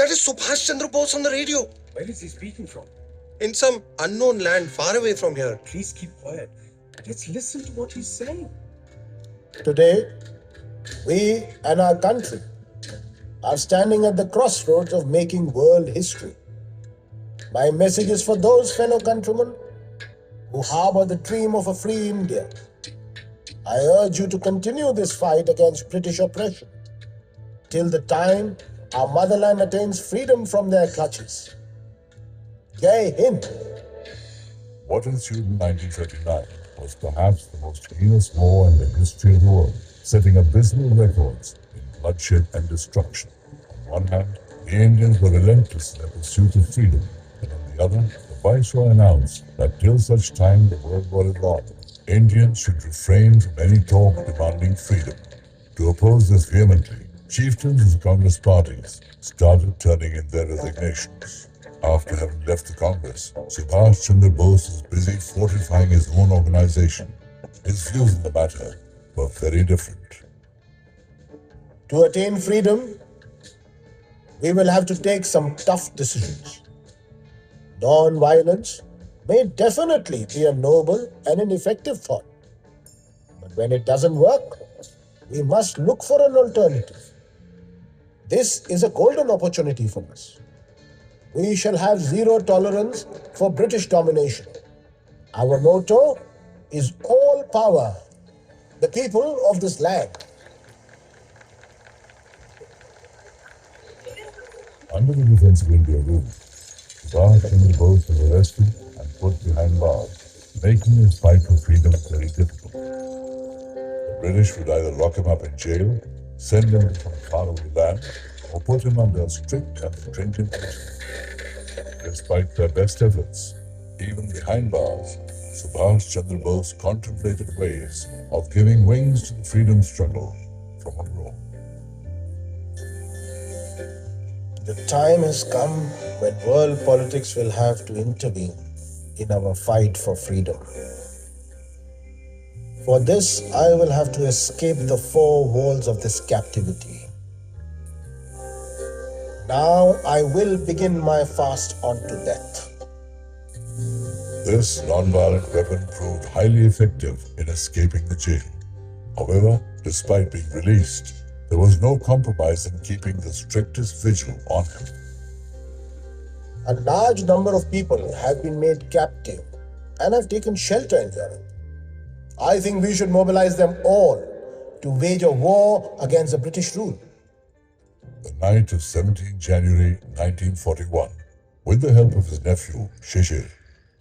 That is Subhash Chandra Bose on the radio. Where is he speaking from? In some unknown land far away from here. Please keep quiet. Let's listen to what he's saying. Today, we and our country are standing at the crossroads of making world history. My message is for those fellow countrymen who harbor the dream of a free India. I urge you to continue this fight against British oppression till the time our motherland attains freedom from their clutches. Jai Hind! What ensued in 1939 was perhaps the most heinous war in the history of the world, setting abysmal records in bloodshed and destruction. On one hand, the Indians were relentless in their pursuit of freedom, and on the other, the Viceroy announced that till such time the World War is on, Indians should refrain from any talk demanding freedom. To oppose this vehemently, chieftains of the Congress parties started turning in their resignations. After having left the Congress, Subhash Chandra Bose was busy fortifying his own organization. His views on the matter were very different. To attain freedom, we will have to take some tough decisions. Non-violence may definitely be a noble and an effective thought. But when it doesn't work, we must look for an alternative. This is a golden opportunity for us. We shall have zero tolerance for British domination. Our motto is all power, the people of this land. Under the Defense of India rule, Subhash Chandra Bose was arrested and put behind bars, making his fight for freedom very difficult. The British would either lock him up in jail, send him to some faraway land, or put him under strict and stringent punishment. Despite their best efforts, even behind bars, Subhash Chandra Bose contemplated ways of giving wings to the freedom struggle from abroad. The time has come when world politics will have to intervene in our fight for freedom. For this, I will have to escape the four walls of this captivity. Now I will begin my fast unto death. This non-violent weapon proved highly effective in escaping the jail. However, despite being released, there was no compromise in keeping the strictest vigil on him. A large number of people have been made captive and have taken shelter in Europe. I think we should mobilize them all to wage a war against the British rule. The night of 17 January 1941, with the help of his nephew, Shishir,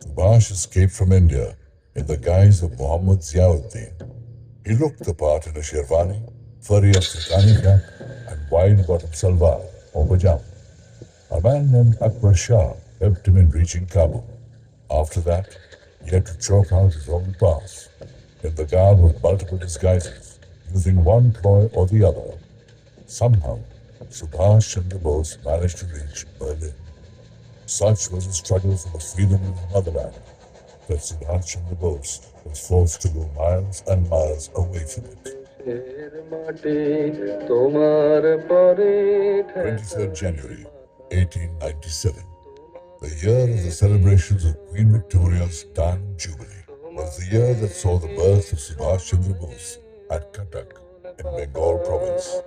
Subhash escaped from India in the guise of Muhammad Ziauddin. He looked the part in a sherwani, furry Afghani cap, and wide-bottom salwar or pajama. A man named Akbar Shah helped him in reaching Kabul. After that, he had to chalk out his own path in the garb of multiple disguises, using one ploy or the other. Somehow, Subhash Chandra Bose managed to reach Berlin. Such was the struggle for the freedom of the motherland that Subhash Chandra Bose was forced to go miles and miles away from it. 23rd January 1897, the year of the celebrations of Queen Victoria's Diamond Jubilee, was the year that saw the birth of Subhash Chandra Bose at Cuttack in Bengal province.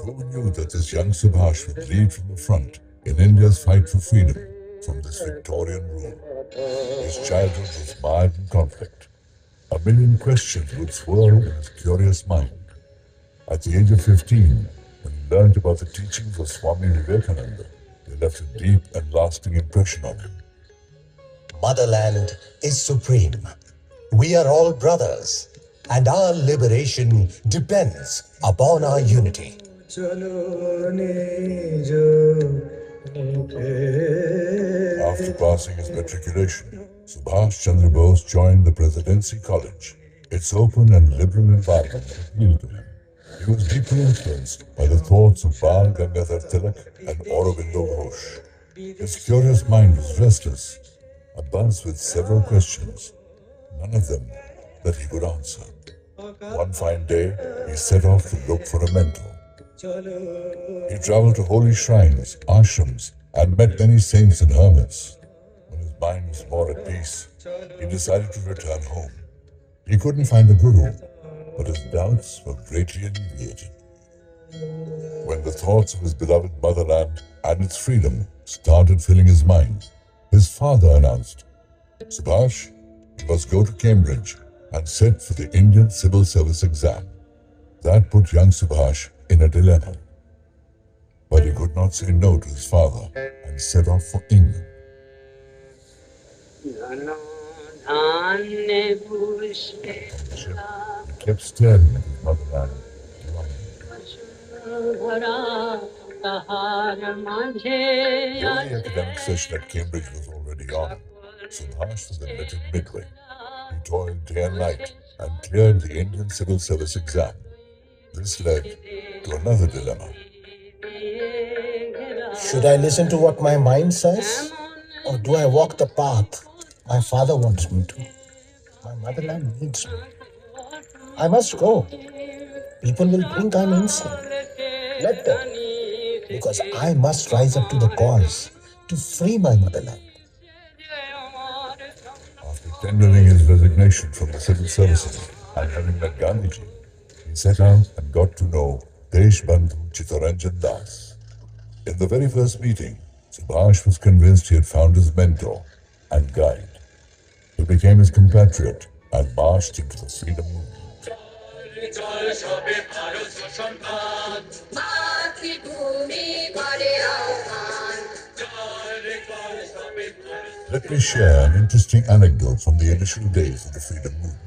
Who knew that this young Subhash would lead from the front in India's fight for freedom from this Victorian rule? His childhood was mired in conflict. A million questions would swirl in his curious mind. At the age of 15, when he learned about the teachings of Swami Vivekananda, they left a deep and lasting impression on him. Motherland is supreme. We are all brothers, and our liberation depends upon our unity. After passing his matriculation, Subhash Chandra Bose joined the Presidency College. Its open and liberal environment appealed to him. He was deeply influenced by the thoughts of Bal Gangadhar Tilak and Aurobindo Ghosh. His curious mind was restless, abuzz with several questions, none of them that he could answer. One fine day, he set off to look for a mentor. He traveled to holy shrines, ashrams, and met many saints and hermits. When his mind was more at peace, he decided to return home. He couldn't find a guru, but his doubts were greatly alleviated when the thoughts of his beloved motherland and its freedom started filling his mind. His father announced, "Subhash, you must go to Cambridge and sit for the Indian Civil Service exam." That put young Subhash in a dilemma. But he could not say no to his father and set off for England. On the ship, he kept staring at his motherland. Though the academic session at Cambridge was already on, Subhash was admitted midway. He toiled day and night and cleared the Indian Civil Service exam. This led to another dilemma. Should I listen to what my mind says? Or do I walk the path my father wants me to? My motherland needs me. I must go. People will think I'm insane. Let them. Because I must rise up to the cause to free my motherland. After tendering his resignation from the civil services and having met Gandhiji, he set out and got to know Deshbandhu Chittaranjan Das. In the very first meeting, Subhash was convinced he had found his mentor and guide. He became his compatriot and marched into the freedom movement. Let me share an interesting anecdote from the initial days of the freedom movement.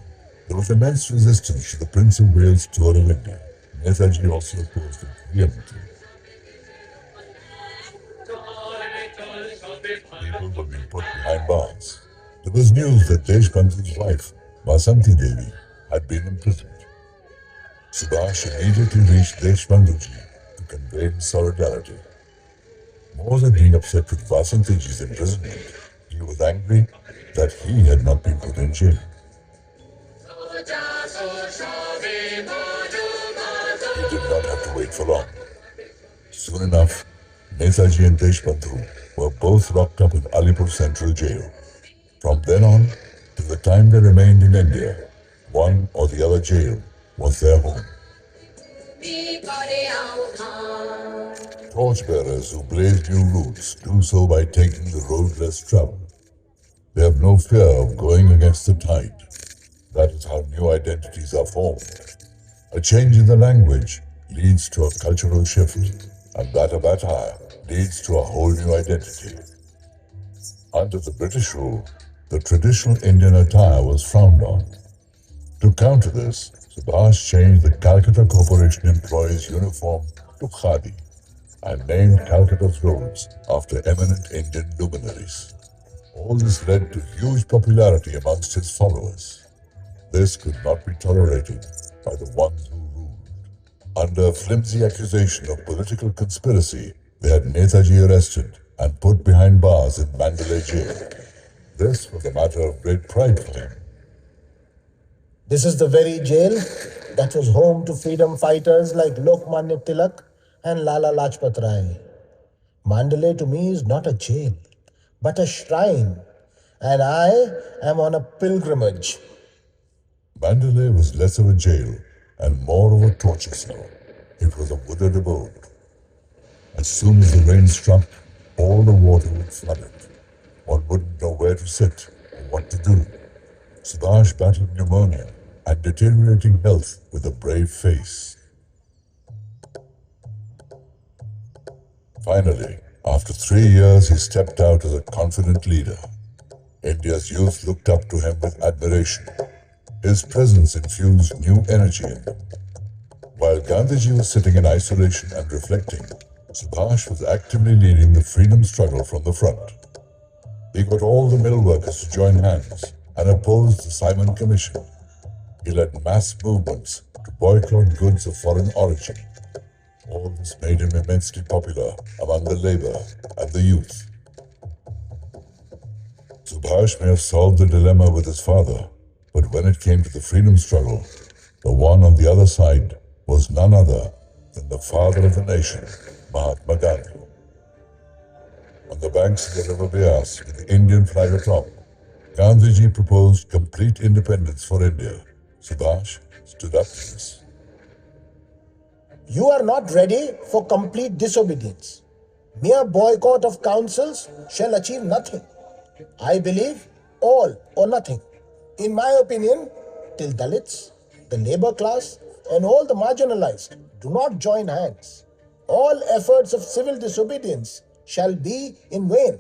There was immense resistance to the Prince of Wales tour of India. Netaji also opposed it vehemently. People were being put behind bars. There was news that Deshbandhu's wife, Vasanti Devi, had been imprisoned. Subhash immediately reached Deshbandhuji to convey his solidarity. More than being upset with Vasantiji's imprisonment, he was angry that he had not been put in jail. He did not have to wait for long. Soon enough, Netaji and Deshbandhu were both locked up in Alipur Central Jail. From then on, to the time they remained in India, one or the other jail was their home. Torchbearers who blaze new routes do so by taking the road less traveled. They have no fear of going against the tide. That is how new identities are formed. A change in the language leads to a cultural shift, and that of attire leads to a whole new identity. Under the British rule, the traditional Indian attire was frowned on. To counter this, Subhash changed the Calcutta Corporation employees' uniform to khadi and named Calcutta's roads after eminent Indian luminaries. All this led to huge popularity amongst his followers. This could not be tolerated by the ones who ruled. Under a flimsy accusation of political conspiracy, they had Netaji arrested and put behind bars in Mandalay jail. This was a matter of great pride for him. This is the very jail that was home to freedom fighters like Lokmanya Tilak and Lala Lajpat Rai. Mandalay to me is not a jail, but a shrine, and I am on a pilgrimage. Mandalay was less of a jail and more of a torture cell. It was a wooded abode. As soon as the rain struck, all the water would flood it. One wouldn't know where to sit or what to do. Subhash battled pneumonia and deteriorating health with a brave face. Finally, after 3 years, he stepped out as a confident leader. India's youth looked up to him with admiration. His presence infused new energy in them. While Gandhiji was sitting in isolation and reflecting, Subhash was actively leading the freedom struggle from the front. He got all the mill workers to join hands and opposed the Simon Commission. He led mass movements to boycott goods of foreign origin. All this made him immensely popular among the labor and the youth. Subhash may have solved the dilemma with his father, but when it came to the freedom struggle, the one on the other side was none other than the father of the nation, Mahatma Gandhi. On the banks of the river Beas, with the Indian flag atop, Gandhiji proposed complete independence for India. Subhash stood up to this. You are not ready for complete disobedience. Mere boycott of councils shall achieve nothing. I believe all or nothing. In my opinion, till Dalits, the labor class, and all the marginalized do not join hands, all efforts of civil disobedience shall be in vain.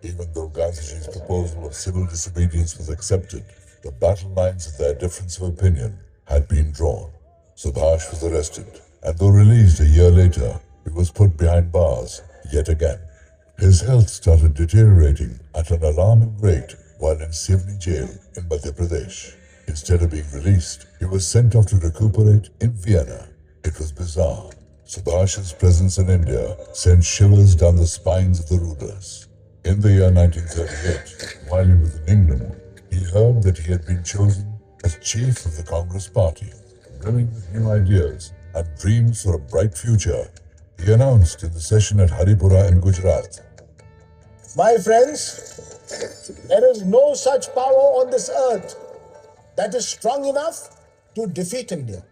Even though Gandhiji's proposal of civil disobedience was accepted, the battle lines of their difference of opinion had been drawn. Subhash was arrested, and though released a year later, he was put behind bars yet again. His health started deteriorating at an alarming rate while in Sivni jail in Madhya Pradesh. Instead of being released, he was sent off to recuperate in Vienna. It was bizarre. Subhash's presence in India sent shivers down the spines of the rulers. In the year 1938, while he was in England, he heard that he had been chosen as chief of the Congress Party. Brimming with new ideas and dreams for a bright future, he announced in the session at Haripura in Gujarat, My friends, there is no such power on this earth that is strong enough to defeat India,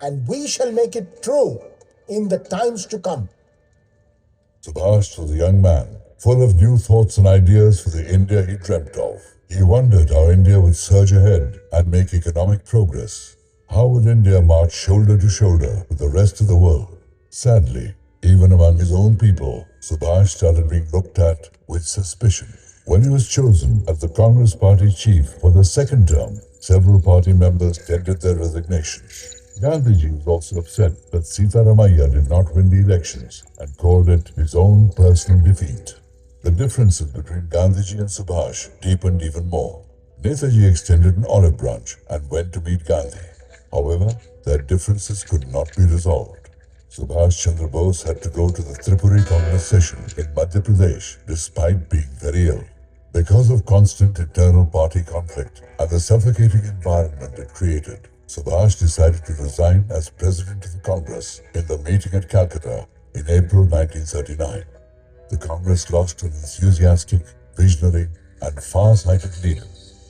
and we shall make it true in the times to come. Subhash was a young man, full of new thoughts and ideas for the India he dreamt of. He wondered how India would surge ahead and make economic progress. How would India march shoulder to shoulder with the rest of the world? Sadly, even among his own people, Subhash started being looked at with suspicion. When he was chosen as the Congress Party chief for the second term, several party members tendered their resignations. Gandhiji was also upset that Sitaramaiah did not win the elections and called it his own personal defeat. The differences between Gandhiji and Subhash deepened even more. Netaji extended an olive branch and went to meet Gandhi. However, their differences could not be resolved. Subhash Chandra Bose had to go to the Tripuri Congress session in Madhya Pradesh despite being very ill. Because of constant internal party conflict and the suffocating environment it created, Subhash decided to resign as president of the Congress in the meeting at Calcutta in April 1939. The Congress lost an enthusiastic, visionary, and far-sighted leader.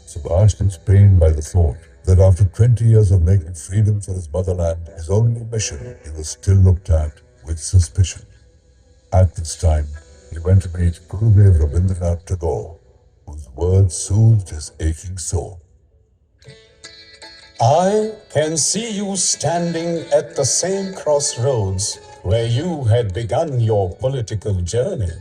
Subhash was pained by the thought that after 20 years of making freedom for his motherland his only mission, he was still looked at with suspicion. At this time, he went to meet Gurudev Rabindranath Tagore, whose words soothed his aching soul. I can see you standing at the same crossroads where you had begun your political journey.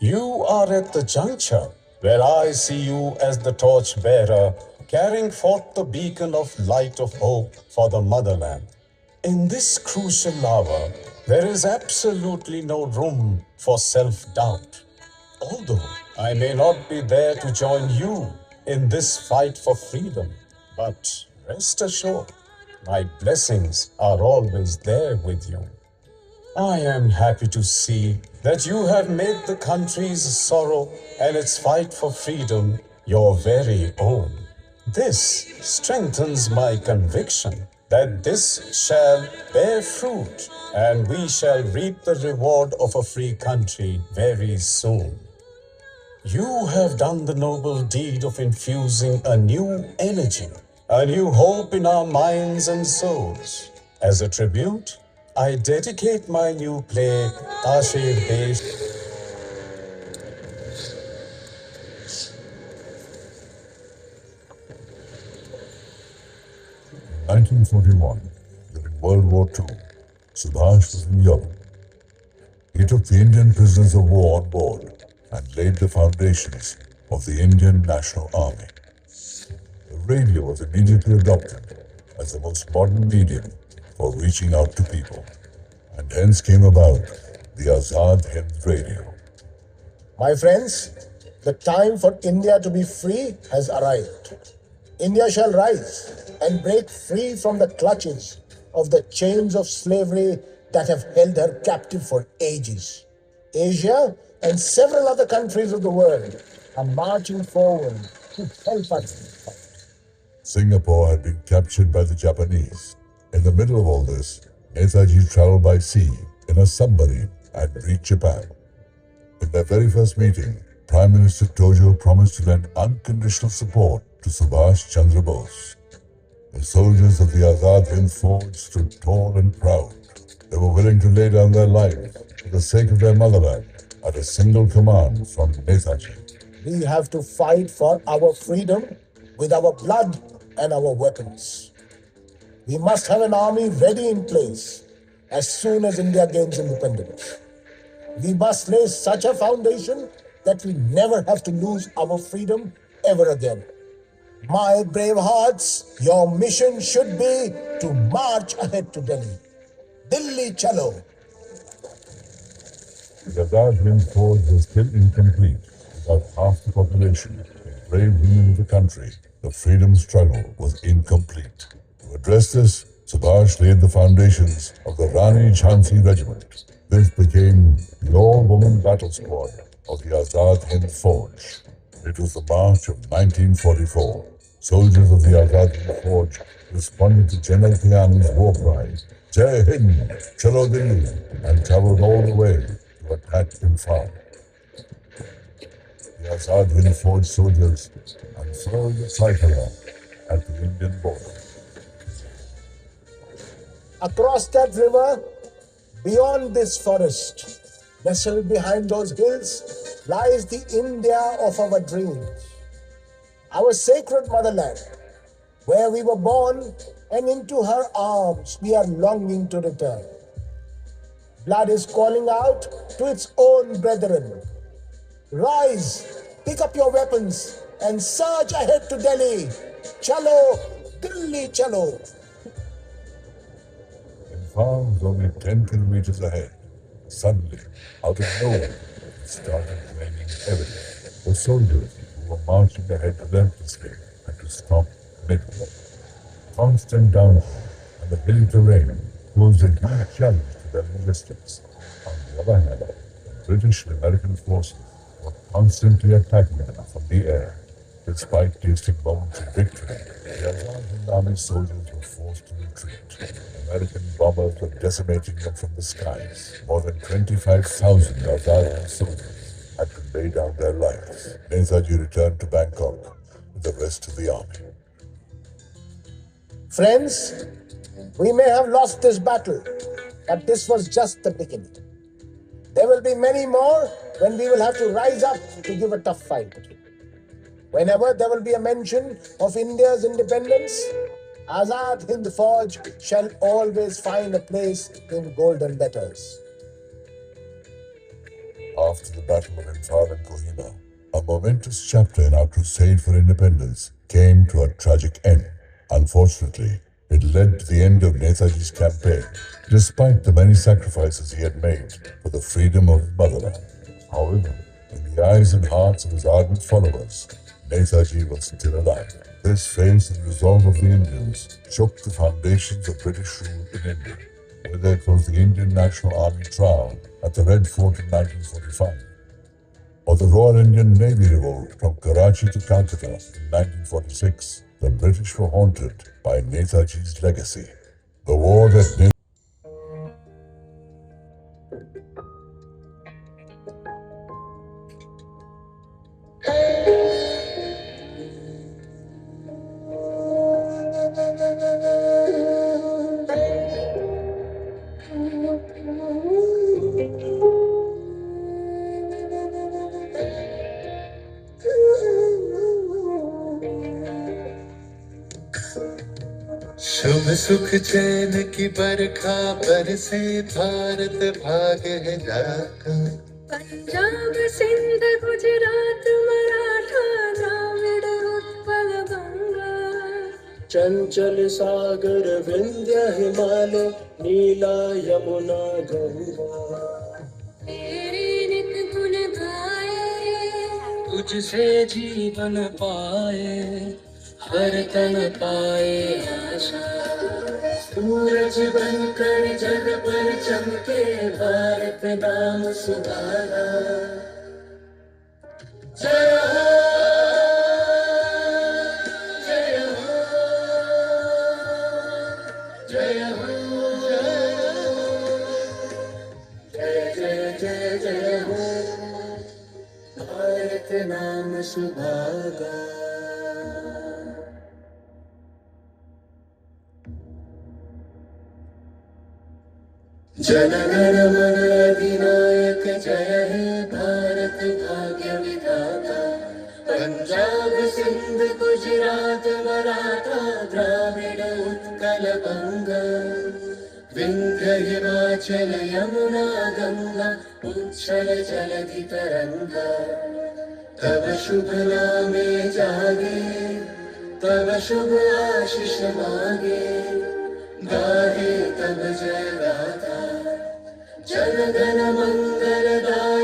You are at the juncture where I see you as the torchbearer carrying forth the beacon of light of hope for the motherland. In this crucial hour, there is absolutely no room for self-doubt. Although I may not be there to join you in this fight for freedom, but rest assured, my blessings are always there with you. I am happy to see that you have made the country's sorrow and its fight for freedom your very own. This strengthens my conviction that this shall bear fruit and we shall reap the reward of a free country very soon. You have done the noble deed of infusing a new energy, a new hope in our minds and souls. As a tribute, I dedicate my new play, Kashir Desh. 1941, during World War II, Subhash was in Europe. He took the Indian prisoners of war on board and laid the foundations of the Indian National Army. The radio was immediately adopted as the most modern medium for reaching out to people, and hence came about the Azad Hind Radio. My friends, the time for India to be free has arrived. India shall rise and break free from the clutches of the chains of slavery that have held her captive for ages. Asia and several other countries of the world are marching forward to help us. Singapore had been captured by the Japanese. In the middle of all this, Netaji traveled by sea in a submarine and reached Japan. In their very first meeting, Prime Minister Tojo promised to lend unconditional support to Subhash Chandra Bose. The soldiers of the Azad Hind Force stood tall and proud. They were willing to lay down their lives for the sake of their motherland at a single command from Netaji. We have to fight for our freedom with our blood and our weapons. We must have an army ready in place as soon as India gains independence. We must lay such a foundation that we never have to lose our freedom ever again. My brave hearts, your mission should be to march ahead to Delhi. Delhi chalo. The Azad Hind Force was still incomplete. Without half the population, the brave women of the country, the freedom struggle was incomplete. To address this, Subhash laid the foundations of the Rani Jhansi Regiment. This became the all-woman battle squad of the Azad Hind Force. It was the March of 1944. Soldiers of the Azad Hind Force responded to General Kiani's war cry, Jai Hind, Chalo Delhi, and traveled all the way to attack Imphal. The Azad Hind Force soldiers unfurled the tricolor at the Indian border. Across that river, beyond this forest, nestled behind those hills, lies the India of our dreams. Our sacred motherland, where we were born, and into her arms we are longing to return. Blood is calling out to its own brethren. Rise, pick up your weapons, and surge ahead to Delhi. Chalo, Delhi chalo. Imphal was only 10 kilometers ahead. Suddenly, out of nowhere, it started raining heavily. The soldiers who were marching ahead relentlessly had to stop midway. Constant downpour and the hilly terrain posed a huge challenge to their logistics. On the other hand, the British and American forces were constantly attacking them from the air. Despite tasting moments of victory, the Azad Hind Army soldiers were forced to retreat. American bombers were decimating them from the skies. More than 25,000 Azad Hind soldiers had to lay down their lives. Netaji returned to Bangkok with the rest of the army. Friends, we may have lost this battle, but this was just the beginning. There will be many more when we will have to rise up to give a tough fight. Whenever there will be a mention of India's independence, Azad Hind Forge shall always find a place in golden letters. After the Battle of Imphal and Kohima, a momentous chapter in our crusade for independence came to a tragic end. Unfortunately, it led to the end of Netaji's campaign, despite the many sacrifices he had made for the freedom of his motherland. However, in the eyes and hearts of his ardent followers, Netaji was still alive. This faith and resolve of the Indians shook the foundations of British rule in India, whether it was the Indian National Army trial at the Red Fort in 1945, or the Royal Indian Navy revolt from Karachi to Calcutta in 1946, the British were haunted by Netaji's legacy. The war that शुभ सुख चैन की बरखा बरसे भारत भाग है जाका पंजाब सिंध गुजरात मराठा द्राविड़ उत्पल गंगा चंचल सागर विंध्य हिमालय नीला यमुना गंगा तेरे नित गुण गाए तुझसे जीवन पाए हर तन पाए आशा सूरज बनकर जग पर चमके भारत नाम सुधारा जय हो जय हो जय हो जय सतनाम सुहागा। जनगण मन अधिनायक जय हे भारत भाग्य विधाता। पंजाब सिंध गुजरात मराठा द्राविड़ उत्कल बंगा। विंध्य हिमाचल यमुना गंगा उच्छल जलधि तरंगा। तब शुभ नामे जागे तब शुभ आशीष मांगे। गाहे तब जय गाथा जनगण मंगलदायक